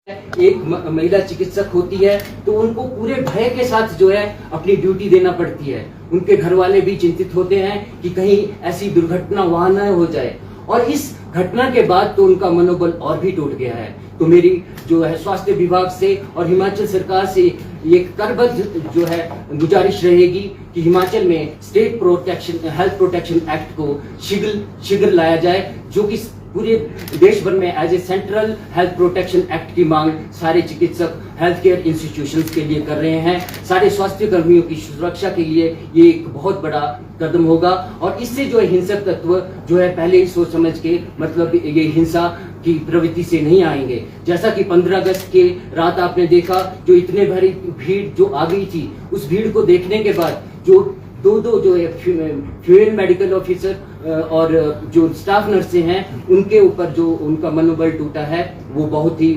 एक महिला चिकित्सक होती है तो उनको पूरे भय के साथ जो है अपनी ड्यूटी देना पड़ती है। उनके घर वाले भी चिंतित होते हैं कि कहीं ऐसी दुर्घटना वहां न हो जाए, और इस घटना के बाद तो उनका मनोबल और भी टूट गया है। तो मेरी जो है स्वास्थ्य विभाग से और हिमाचल सरकार से ये करबद्ध जो है गुजारिश रहेगी कि हिमाचल में state protection health protection act को शीघ्र लाया जाए, जो कि पूरे देश भर में as a central health protection act की मांग सारे चिकित्सक हेल्थ केयर इंस्टीट्यूशंस के लिए कर रहे हैं। सारे स्वास्थ्य कर्मियों की सुरक्षा के लिए ये एक बहुत बड़ा कदम होगा, और इससे जो है हिंसक तत्व जो है पहले ही सोच समझ के मतलब ये हिंसा की प्रवृत्ति से नहीं आएंगे। जैसा कि 15 अगस्त के रात आपने देखा, जो इतने भारी भीड़ जो आ गई थी, उस भीड़ को देखने के बाद जो दो जो है फीमेल मेडिकल ऑफिसर और जो स्टाफ नर्सें हैं, उनके ऊपर जो उनका मनोबल टूटा है वो बहुत ही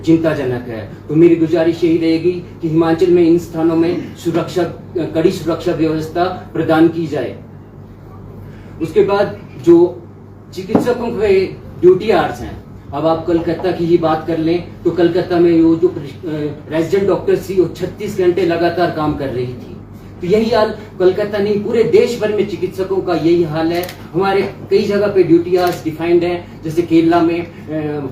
चिंताजनक है। तो मेरी गुजारिश यही रहेगी कि हिमाचल में इन स्थानों में कड़ी सुरक्षा व्यवस्था प्रदान की जाए। उसके बाद जो चिकित्सकों के ड्यूटी आवर्स हैं, अब आप कलकत्ता की ही बात कर लें तो कलकत्ता में वो जो रेजिडेंट डॉक्टर थी वो 36 घंटे लगातार काम कर रही थी। तो यही हाल कलकत्ता नहीं, पूरे देश भर में चिकित्सकों का यही हाल है। हमारे कई जगह पे ड्यूटी आवर्स डिफाइंड है, जैसे केरला में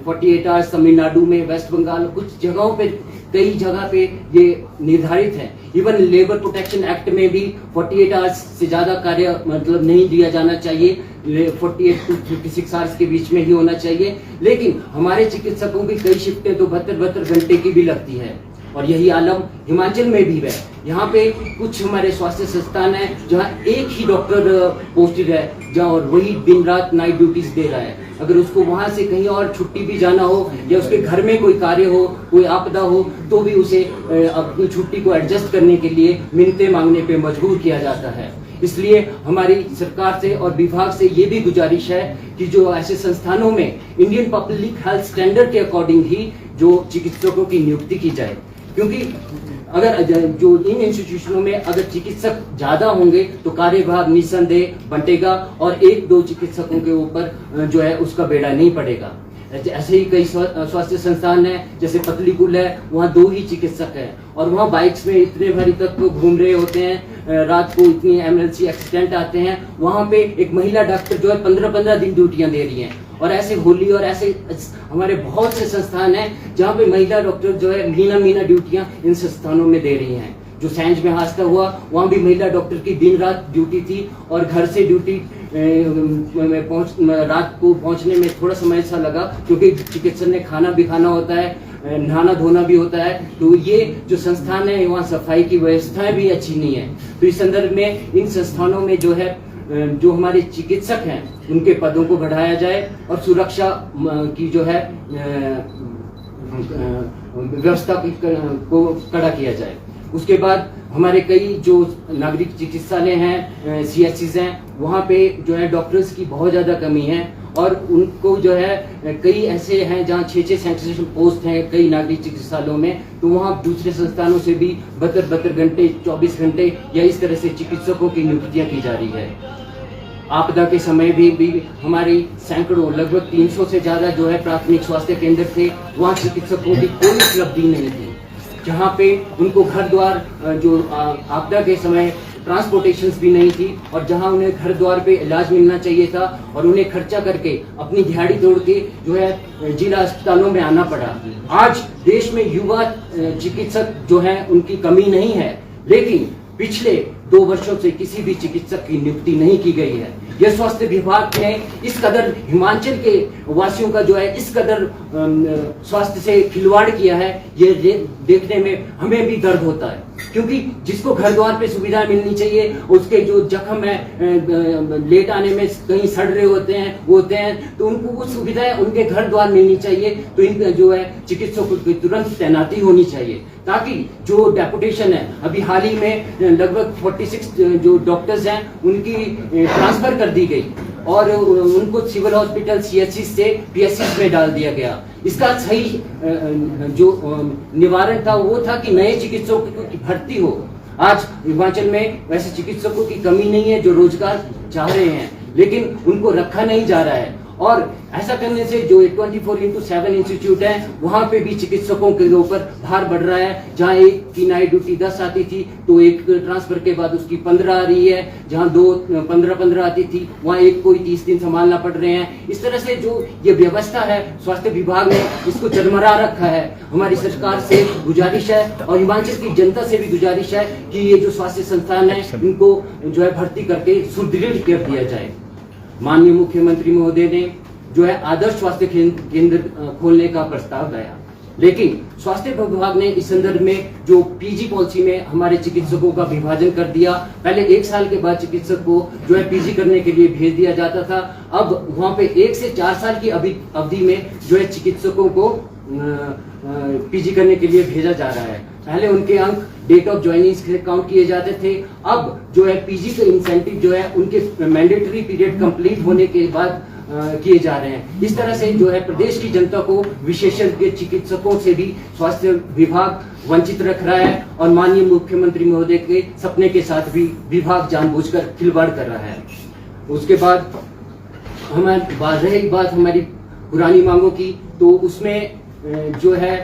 48 आवर्स, तमिलनाडु में, वेस्ट बंगाल, कुछ जगहों पे कई जगह पे ये निर्धारित है। इवन लेबर प्रोटेक्शन एक्ट में भी 48 आवर्स से ज्यादा कार्य मतलब नहीं दिया जाना चाहिए, 48 to 56 आवर्स के बीच में ही होना चाहिए। लेकिन हमारे चिकित्सकों की कई शिफ्टें तो 72 घंटे की भी लगती है, और यही आलम हिमाचल में भी है। यहाँ पे कुछ हमारे स्वास्थ्य संस्थान है जहाँ एक ही डॉक्टर पोस्टेड है, जहाँ और वही दिन रात नाइट ड्यूटीज दे रहा है। अगर उसको वहां से कहीं और छुट्टी भी जाना हो, या उसके घर में कोई कार्य हो, कोई आपदा हो, तो भी उसे अपनी छुट्टी को एडजस्ट करने के लिए मिन्नतें मांगने पे मजबूर किया जाता है। इसलिए हमारी सरकार से और विभाग से ये भी गुजारिश है कि जो ऐसे संस्थानों में इंडियन पब्लिक हेल्थ स्टैंडर्ड के अकॉर्डिंग ही जो चिकित्सकों की नियुक्ति की जाए, क्योंकि अगर जो इन इंस्टीट्यूशनों में अगर चिकित्सक ज्यादा होंगे तो कार्यभार निसंदेह बंटेगा, और 1-2 चिकित्सकों के ऊपर जो है उसका बेड़ा नहीं पड़ेगा। ऐसे ही कई स्वास्थ्य संस्थान है, जैसे पतलीकुल है, वहाँ 2 ही चिकित्सक हैं, और वहाँ बाइक्स में इतने भारी तक घूम रहे होते हैं, रात को इतनी एमरजेंसी एक्सीडेंट आते हैं। वहाँ पे एक महिला डॉक्टर जो है 15-15 दिन ड्यूटियां दे रही हैं, और ऐसे होली और ऐसे हमारे बहुत से संस्थान हैं जहाँ पे महिला डॉक्टर जो है महीना ड्यूटियां इन संस्थानों में दे रही हैं। जो सैंज में हादसा हुआ, वहाँ भी महिला डॉक्टर की दिन रात ड्यूटी थी, और घर से ड्यूटी में रात को पहुंचने में थोड़ा समय सा लगा, क्योंकि चिकित्सक ने खाना भी खाना होता है, नहाना धोना भी होता है। तो ये जो संस्थान है वहाँ सफाई की व्यवस्थाएं भी अच्छी नहीं है। तो इस संदर्भ में इन संस्थानों में जो है जो हमारे चिकित्सक हैं उनके पदों को बढ़ाया जाए, और सुरक्षा की जो है व्यवस्था को कड़ा किया जाए। उसके बाद हमारे कई जो नागरिक चिकित्सालय हैं, CHCs हैं, वहाँ पे जो है डॉक्टर्स की बहुत ज़्यादा कमी है, और उनको जो है कई ऐसे हैं जहाँ 6-6 सैंक्शन पोस्ट हैं कई नागरिक चिकित्सालयों में। तो वहाँ दूसरे संस्थानों से भी 72 घंटे 24 घंटे या इस तरह से चिकित्सकों की नियुक्तियाँ की जा रही है। आपदा के समय भी हमारी सैकड़ों लगभग 300 से ज्यादा जो है प्राथमिक स्वास्थ्य केंद्र थे, वहाँ चिकित्सकों की कोई उपलब्धि नहीं थी, जहाँ पे उनको घर द्वार जो आपदा के समय ट्रांसपोर्टेशन भी नहीं थी, और जहां उन्हें घर द्वार पे इलाज मिलना चाहिए था, और उन्हें खर्चा करके अपनी दिहाड़ी तोड़ के जो है जिला अस्पतालों में आना पड़ा। आज देश में युवा चिकित्सक जो हैं उनकी कमी नहीं है, लेकिन पिछले 2 वर्षों से किसी भी चिकित्सक की नियुक्ति नहीं की गई है। यह स्वास्थ्य विभाग ने इस कदर हिमाचल के वासियों का जो है इस कदर स्वास्थ्य से खिलवाड़ किया है, ये देखने में हमें भी दर्द होता है। क्योंकि जिसको घर द्वार पे सुविधा मिलनी चाहिए, उसके जो जख्म है लेट आने में कहीं सड़ रहे होते हैं, तो उनको वो सुविधाएं उनके घर द्वार मिलनी चाहिए। तो इन जो है चिकित्सकों की तुरंत तैनाती होनी चाहिए, ताकि जो डेपुटेशन है, अभी हाल ही में लगभग 46 जो डॉक्टर्स हैं उनकी ट्रांसफर कर दी गई, और उनको सिविल हॉस्पिटल CHC से PSC में डाल दिया गया। इसका सही जो निवारण था वो था कि नए चिकित्सकों की भर्ती हो। आज हिमाचल में वैसे चिकित्सकों की कमी नहीं है जो रोजगार चाह रहे हैं, लेकिन उनको रखा नहीं जा रहा है। और ऐसा करने से जो 24/7 इंस्टीट्यूट है वहां पे भी चिकित्सकों के ऊपर भार बढ़ रहा है। जहां एक की नाइट ड्यूटी 10 आती थी तो एक ट्रांसफर के बाद उसकी 15 आ रही है, जहां 15 आती थी वहां एक को 30 दिन संभालना पड़ रहे हैं। इस तरह से जो ये व्यवस्था है स्वास्थ्य विभाग ने इसको चरमरा रखा है। हमारी सरकार से गुजारिश है और हिमाचल की जनता से भी गुजारिश है कि ये जो स्वास्थ्य संस्थान है इनको जो है भर्ती करके सुदृढ़ कर दिया जाए। माननीय मुख्यमंत्री महोदय ने जो है आदर्श स्वास्थ्य केंद्र खोलने का प्रस्ताव लाया, लेकिन स्वास्थ्य विभाग ने इस संदर्भ में जो पीजी पॉलिसी में हमारे चिकित्सकों का विभाजन कर दिया। पहले 1 साल के बाद चिकित्सक को जो है पीजी करने के लिए भेज दिया जाता था, अब वहां पे 1 से 4 साल की अवधि में जो है चिकित्सकों को पीजी करने के लिए भेजा जा रहा है। पहले उनके अंक डेट ऑफ ज्वाइनिंग से काउंट किए जाते थे, अब जो है पीजी का इंसेंटिव जो है उनके मैंडेटरी पीरियड कंप्लीट होने के बाद किए जा रहे हैं। इस तरह से जो है प्रदेश की जनता को विशेषज्ञ चिकित्सकों से भी स्वास्थ्य विभाग वंचित रख रहा है और माननीय मुख्यमंत्री महोदय के सपने के साथ भी विभाग जानबूझकर खिलवाड़ कर रहा है। उसके बाद रही बात हमारी पुरानी मांगों की, तो उसमें जो है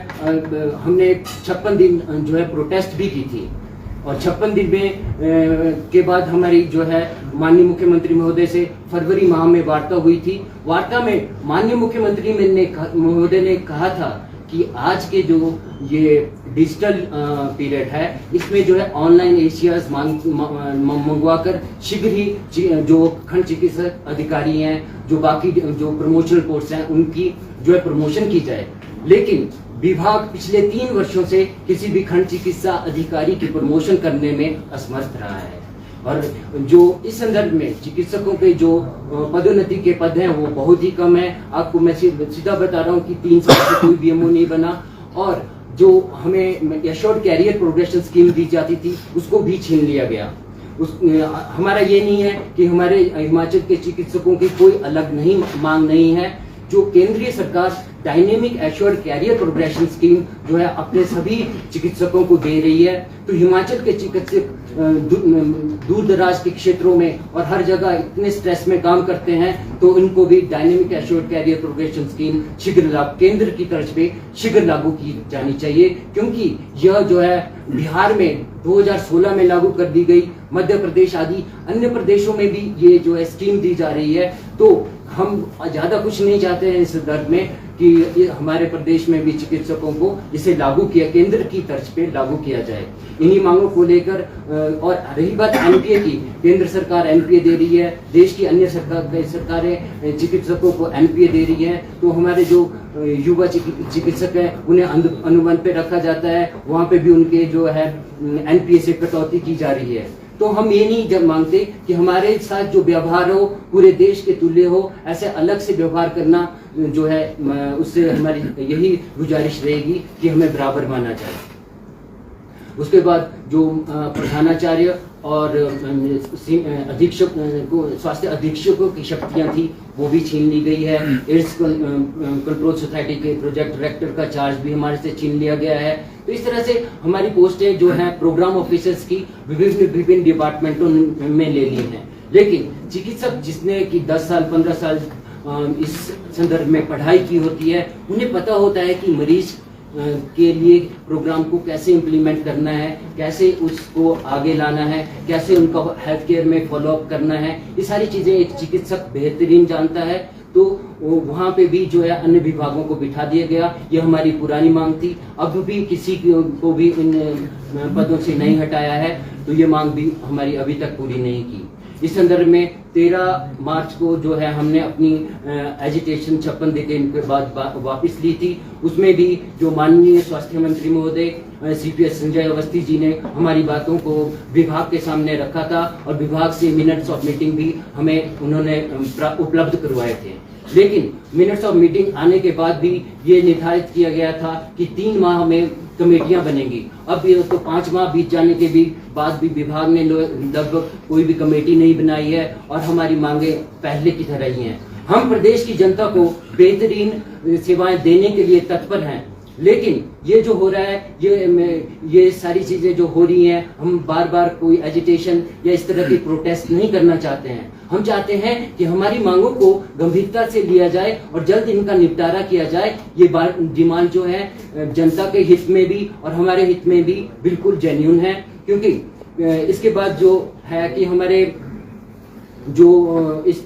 हमने 56 दिन जो है प्रोटेस्ट भी की थी और 56 दिन में के बाद हमारी जो है माननीय मुख्यमंत्री महोदय से फरवरी माह में वार्ता हुई थी। वार्ता में माननीय मुख्यमंत्री महोदय ने कहा था कि आज के जो ये डिजिटल पीरियड है इसमें जो है ऑनलाइन एशियाज मंगवाकर शीघ्र ही जो खंड चिकित्सक अधिकारी हैं, जो बाकी जो प्रमोशनल पोस्ट हैं उनकी जो है प्रमोशन की जाए। लेकिन विभाग पिछले 3 वर्षों से किसी भी खंड चिकित्सा अधिकारी की प्रमोशन करने में असमर्थ रहा है और जो इस संदर्भ में चिकित्सकों के जो पदोन्नति के पद हैं वो बहुत ही कम है। आपको मैं सीधा बता रहा हूँ कि 3 साल से कोई बीएमओ नहीं बना और जो हमें एश्योर्ड कैरियर प्रोग्रेशन स्कीम दी जाती थी उसको भी छीन लिया गया। हमारा ये नहीं है कि हमारे हिमाचल के चिकित्सकों की कोई अलग नहीं मांग नहीं है। जो केंद्रीय सरकार dynamic assured career progression scheme जो है अपने सभी चिकित्सकों को दे रही है, तो हिमाचल के चिकित्सक दूर दराज के क्षेत्रों में और हर जगह इतने स्ट्रेस में काम करते हैं, तो इनको भी dynamic assured career progression scheme शीघ्र केंद्र की तर्ज पे शीघ्र लागू की जानी चाहिए, क्योंकि यह जो है बिहार में 2016 में लागू कर दी गई, मध्य प्रदेश आदि अन्य प्रदेशों में भी ये जो है स्कीम दी जा रही है। तो हम ज्यादा कुछ नहीं चाहते हैं इस संदर्भ में कि हमारे प्रदेश में भी चिकित्सकों को इसे लागू किया, केंद्र की तर्ज पे लागू किया जाए। इन्हीं मांगों को लेकर और रही बात एनपीए की, केंद्र सरकार एनपीए दे रही है, देश की अन्य सरकारें चिकित्सकों को एनपीए दे रही है, तो हमारे जो युवा चिकित्सक हैं उन्हें अनुबंध पे रखा जाता है, वहां पे भी उनके जो है एनपीए से कटौती की जा रही है। तो हम ये नहीं जब मांगते कि हमारे साथ जो व्यवहार हो पूरे देश के तुल्य हो, ऐसे अलग से व्यवहार करना जो है उससे हमारी यही गुजारिश रहेगी कि हमें बराबर माना जाए। उसके बाद जो प्रधानाचार्य और अधीक्षक को स्वास्थ्य अधीक्षकों की शक्तियां थी वो भी छीन ली गई है। एड्स कंट्रोल सोसाइटी के प्रोजेक्ट डायरेक्टर का चार्ज भी हमारे से छीन लिया गया है। तो इस तरह से हमारी पोस्टें जो हैं प्रोग्राम ऑफिसर्स की विभिन्न डिपार्टमेंटों में ले ली हैं, लेकिन चिकित्सक जिसने कि 10 साल 15 साल इस संदर्भ में पढ़ाई की होती है, उन्हें पता होता है कि मरीज के लिए प्रोग्राम को कैसे इम्प्लीमेंट करना है, कैसे उसको आगे लाना है, कैसे उनका हेल्थ केयर में फॉलोअप करना है, ये सारी चीजें एक चिकित्सक बेहतरीन जानता है। तो वहाँ पे भी जो है अन्य विभागों को बिठा दिया गया। ये हमारी पुरानी मांग थी, अब भी किसी को भी इन पदों से नहीं हटाया है, तो ये मांग भी हमारी अभी तक पूरी नहीं की। इस संदर्भ में 13 मार्च को जो है हमने अपनी एजिटेशन 56 दिन के बाद वापस ली थी। उसमें भी जो माननीय स्वास्थ्य मंत्री महोदय सीपीएस संजय अवस्थी जी ने हमारी बातों को विभाग के सामने रखा था और विभाग से मिनट्स ऑफ मीटिंग भी हमें उन्होंने उपलब्ध करवाए थे। लेकिन मिनट्स ऑफ मीटिंग आने के बाद भी ये निर्धारित किया गया था कि 3 माह में कमेटियां बनेंगी। अब ये तो 5 माह बीत जाने के बाद भी विभाग ने लगभग कोई भी कमेटी नहीं बनाई है और हमारी मांगे पहले की तरह ही हैं। हम प्रदेश की जनता को बेहतरीन सेवाएं देने के लिए तत्पर हैं, लेकिन ये जो हो रहा है, ये सारी चीजें जो हो रही हैं, हम बार बार कोई एजिटेशन या इस तरह की प्रोटेस्ट नहीं करना चाहते हैं। हम चाहते हैं कि हमारी मांगों को गंभीरता से लिया जाए और जल्द इनका निपटारा किया जाए। ये डिमांड जो है जनता के हित में भी और हमारे हित में भी बिल्कुल जेन्युइन है, क्योंकि इसके बाद जो है कि हमारे जो इस